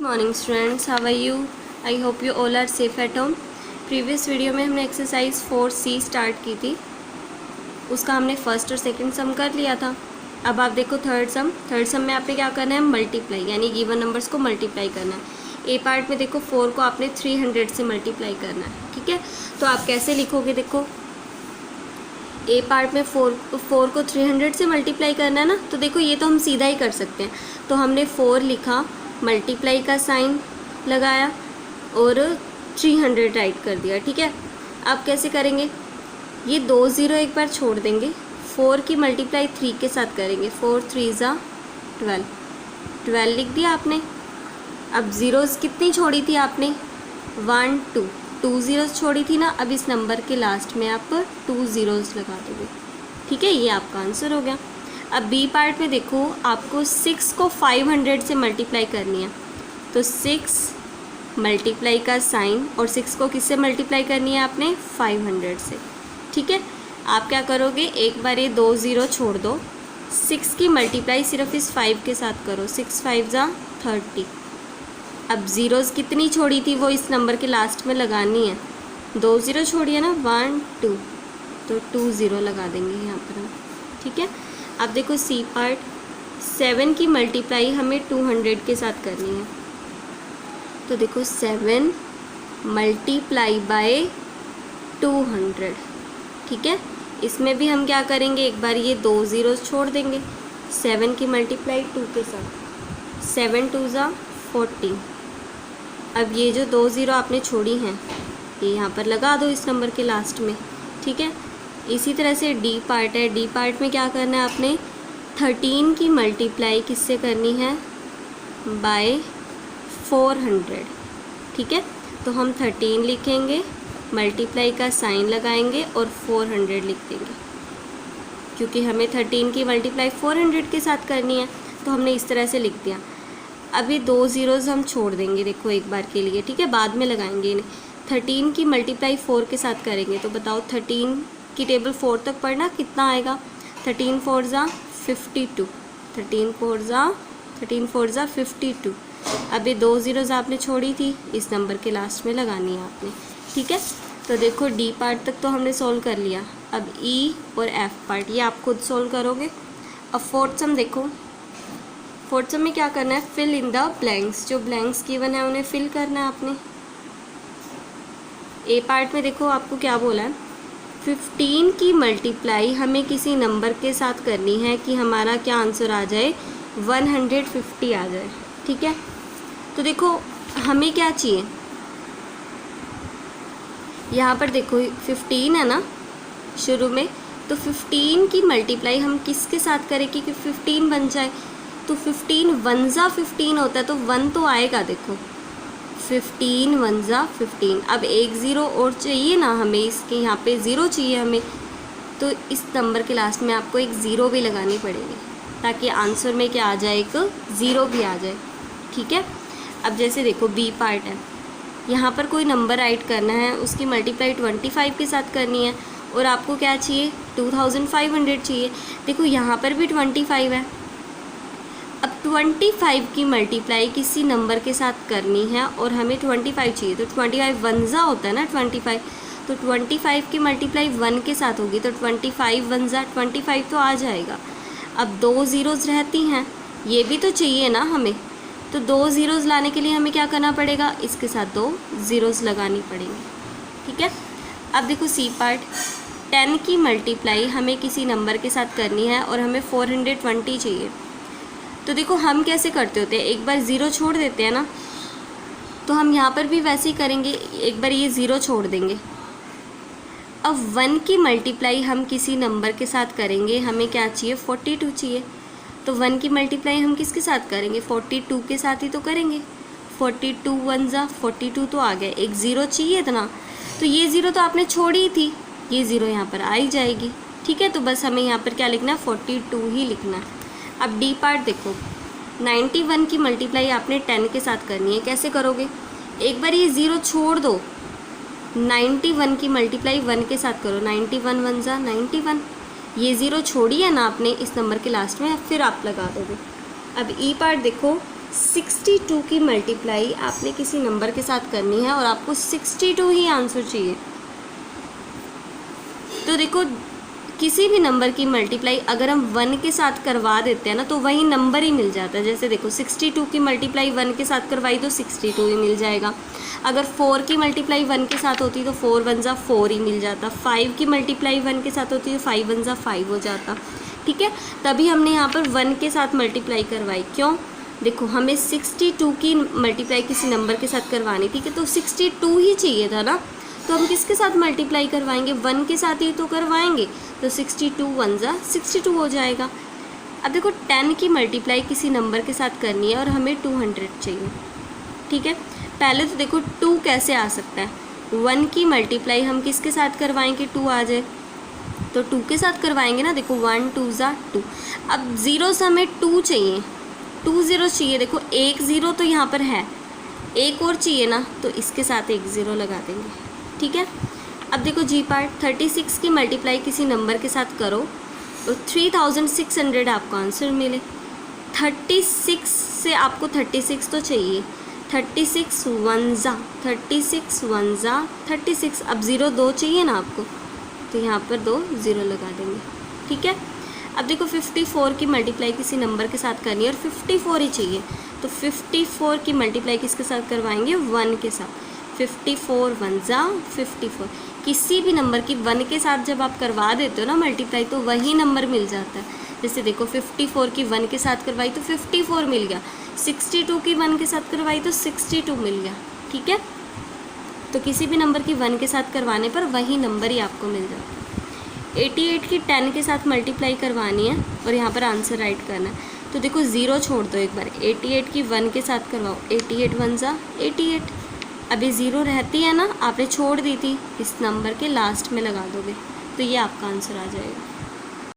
Morning students, how are you? I hope you all are safe at home. Previous video में हमने exercise 4C start की थी, उसका हमने फर्स्ट और सेकंड सम कर लिया था। अब आप देखो थर्ड सम में आपने क्या करना है, मल्टीप्लाई, यानी गिवन नंबर्स को मल्टीप्लाई करना है। ए पार्ट में देखो 4 को आपने 300 से मल्टीप्लाई करना है, ठीक है। तो आप कैसे लिखोगे, देखो ए पार्ट में 4 को 300 से मल्टीप्लाई करना है ना, तो देखो ये तो हम सीधा ही कर सकते हैं। तो हमने 4 लिखा, मल्टीप्लाई का साइन लगाया और 300 राइट कर दिया, ठीक है। अब कैसे करेंगे, ये 2 ज़ीरो एक बार छोड़ देंगे, 4 की मल्टीप्लाई 3 के साथ करेंगे। 4 3 ज़ा 12 लिख दिया आपने। अब ज़ीरोज़ कितनी छोड़ी थी आपने, 1 2 ज़ीरोज़ छोड़ी थी ना। अब इस नंबर के लास्ट में आप 2 ज़ीरोज़ लगा दोगे, ठीक है। ये आपका आंसर हो गया। अब बी पार्ट में देखो, आपको 6 को 500 से मल्टीप्लाई करनी है, तो 6 मल्टीप्लाई का साइन और 6 को किससे मल्टीप्लाई करनी है आपने, 500 से, ठीक है। आप क्या करोगे, एक बार ये 2 ज़ीरो छोड़ दो, 6 की मल्टीप्लाई सिर्फ इस 5 के साथ करो। 6 5 ज़ा 30। अब ज़ीरोज़ कितनी छोड़ी थी वो इस नंबर के लास्ट में लगानी है, 2 ज़ीरो छोड़िए ना, 1 2, तो 2 ज़ीरो लगा देंगे यहाँ पर हम, ठीक है। अब देखो सी पार्ट, 7 की मल्टीप्लाई हमें 200 के साथ करनी है, तो देखो 7 मल्टीप्लाई बाय 200, ठीक है। इसमें भी हम क्या करेंगे, एक बार ये 2 ज़ीरोज़ छोड़ देंगे, 7 की मल्टीप्लाई 2 के साथ, 7 2 ज़ा 14। अब ये जो 2 ज़ीरो आपने छोड़ी हैं, ये यहाँ पर लगा दो इस नंबर के लास्ट में, ठीक है। इसी तरह से डी पार्ट है, डी पार्ट में क्या करना है आपने, 13 की मल्टीप्लाई किससे करनी है, बाय 400, ठीक है। तो हम 13 लिखेंगे, मल्टीप्लाई का साइन लगाएंगे और 400 लिख देंगे, क्योंकि हमें 13 की मल्टीप्लाई 400 के साथ करनी है, तो हमने इस तरह से लिख दिया। अभी 2 ज़ीरोज़ हम छोड़ देंगे, देखो एक बार के लिए, ठीक है, बाद में लगाएंगे इन्हें। 13 की मल्टीप्लाई 4 के साथ करेंगे, तो बताओ 13 की टेबल 4 तक पढ़ना, कितना आएगा, 13 4 ज़ा 52, 13 4 ज़ा 52। अब ये 2 ज़ीरोज़ आपने छोड़ी थी, इस नंबर के लास्ट में लगानी है आपने, ठीक है। तो देखो डी पार्ट तक तो हमने सोल्व कर लिया। अब ई और एफ पार्ट ये आप खुद सोल्व करोगे। अब फोर्थ सम देखो, फोर्थ सम में क्या करना है, फिल इन द ब्लैंक्स, जो ब्लैंक्स गिवन है उन्हें फिल करना है आपने। ए पार्ट में देखो आपको क्या बोला है, 15 की मल्टीप्लाई हमें किसी नंबर के साथ करनी है कि हमारा क्या आंसर आ जाए, 150 आ जाए, ठीक है। तो देखो हमें क्या चाहिए, यहाँ पर देखो 15 है ना शुरू में, तो 15 की मल्टीप्लाई हम किसके साथ करें कि 15 बन जाए, तो 15 1 ज़ा 15 होता है, तो 1 तो आएगा, देखो 15 1 ज़ा 15। अब एक ज़ीरो और चाहिए ना हमें, इसके यहाँ पे ज़ीरो चाहिए हमें, तो इस नंबर के लास्ट में आपको एक ज़ीरो भी लगानी पड़ेगी, ताकि आंसर में क्या आ जाए, एक ज़ीरो भी आ जाए, ठीक है। अब जैसे देखो बी पार्ट है, यहाँ पर कोई नंबर राइट करना है, उसकी मल्टीप्लाई 25 के साथ करनी है, और आपको क्या चाहिए, 2500 चाहिए। देखो यहाँ पर भी 25 है। अब 25 की मल्टीप्लाई किसी नंबर के साथ करनी है और हमें 25 चाहिए, तो 25 1 ज़ा होता है ना 25, तो 25 की मल्टीप्लाई 1 के साथ होगी, तो 25 1 ज़ा 25 तो आ जाएगा। अब 2 ज़ीरोज़ रहती हैं, ये भी तो चाहिए ना हमें, तो 2 ज़ीरोज़ लाने के लिए हमें क्या करना पड़ेगा, इसके साथ 2 ज़ीरोज़ लगानी पड़ेंगी, ठीक है। अब देखो सी पार्ट, 10 की मल्टीप्लाई हमें किसी नंबर के साथ करनी है और हमें 420 चाहिए। तो देखो हम कैसे करते होते हैं, एक बार ज़ीरो छोड़ देते हैं ना, तो हम यहाँ पर भी वैसे ही करेंगे, एक बार ये ज़ीरो छोड़ देंगे। अब 1 की मल्टीप्लाई हम किसी नंबर के साथ करेंगे, हमें क्या चाहिए, 42 चाहिए, तो 1 की मल्टीप्लाई हम किसके साथ करेंगे, 42 के साथ ही तो करेंगे। 42 1 ज़ा 42 तो आ गया, एक ज़ीरो चाहिए इतना, तो ये ज़ीरो तो आपने छोड़ी ही थी, ये ज़ीरो यहाँ पर आ ही जाएगी, ठीक है। तो बस हमें यहाँ पर क्या लिखना है, 42 ही लिखना है। अब डी पार्ट देखो, 91 की मल्टीप्लाई आपने 10 के साथ करनी है, कैसे करोगे, एक बार ये ज़ीरो छोड़ दो, 91 की मल्टीप्लाई 1 के साथ करो, 91 1 ज़ा 91, ये ज़ीरो छोड़ी है ना आपने इस नंबर के लास्ट में, फिर आप लगा दोगे। अब ई पार्ट देखो, 62 की मल्टीप्लाई आपने किसी नंबर के साथ करनी है और आपको 62 ही आंसर चाहिए। तो देखो किसी भी नंबर की मल्टीप्लाई अगर हम 1 के साथ करवा देते हैं ना तो वही नंबर ही मिल जाता है। जैसे देखो 62 की मल्टीप्लाई 1 के साथ करवाई तो 62 ही मिल जाएगा। अगर 4 की मल्टीप्लाई 1 के साथ होती तो 4 1 जा 4 ही मिल जाता। 5 की मल्टीप्लाई 1 के साथ होती तो 5 1 जा 5 हो जाता। ठीक है, तभी हमने यहाँ पर 1 के साथ मल्टीप्लाई करवाई। क्यों? देखो हमें 62 की मल्टीप्लाई किसी नंबर के साथ करवानी थी, तो 62 ही चाहिए था ना, तो हम किसके साथ मल्टीप्लाई करवाएंगे? 1 के साथ ही तो करवाएंगे। तो 62 1 जा 62 हो जाएगा। अब देखो 10 की मल्टीप्लाई किसी नंबर के साथ करनी है और हमें 200 चाहिए। ठीक है, पहले तो देखो 2 कैसे आ सकता है। 1 की मल्टीप्लाई हम किसके साथ करवाएंगे? 2 आ जाए तो 2 के साथ करवाएंगे ना। देखो 1 2 जा 2। अब ज़ीरो से हमें 2 चाहिए, 2 ज़ीरो चाहिए। देखो एक ज़ीरो तो यहाँ पर है, एक और चाहिए ना, तो इसके साथ एक ज़ीरो लगा देंगे। ठीक है, अब देखो जी पार्ट 36 की मल्टीप्लाई किसी नंबर के साथ करो तो 3600 आपको आंसर मिले। 36 से आपको 36 तो चाहिए। 36 1 जा 36 1 जा 36। अब ज़ीरो 2 चाहिए ना आपको, तो यहाँ पर 2 ज़ीरो लगा देंगे। ठीक है, अब देखो 54 की मल्टीप्लाई किसी नंबर के साथ करनी है और 54 ही चाहिए, तो 54 की मल्टीप्लाई किसके साथ करवाएंगे? 1 के साथ। 54 1 जा 54। किसी भी नंबर की 1 के साथ जब आप करवा देते हो ना मल्टीप्लाई तो वही नंबर मिल जाता है। जैसे देखो 54 की 1 के साथ करवाई तो 54 मिल गया। 62 की 1 के साथ करवाई तो 62 मिल गया। ठीक है, तो किसी भी नंबर की 1 के साथ करवाने पर वही नंबर ही आपको मिल जाता है। 88 की 10 के साथ मल्टीप्लाई करवानी है और यहाँ पर आंसर राइट करना है। तो देखो ज़ीरो छोड़ दो एक बार, 88 की 1 के साथ करवाओ। 88 1 जा 88। अभी ज़ीरो रहती है ना, आपने छोड़ दी थी, इस नंबर के लास्ट में लगा दोगे तो ये आपका आंसर आ जाएगा।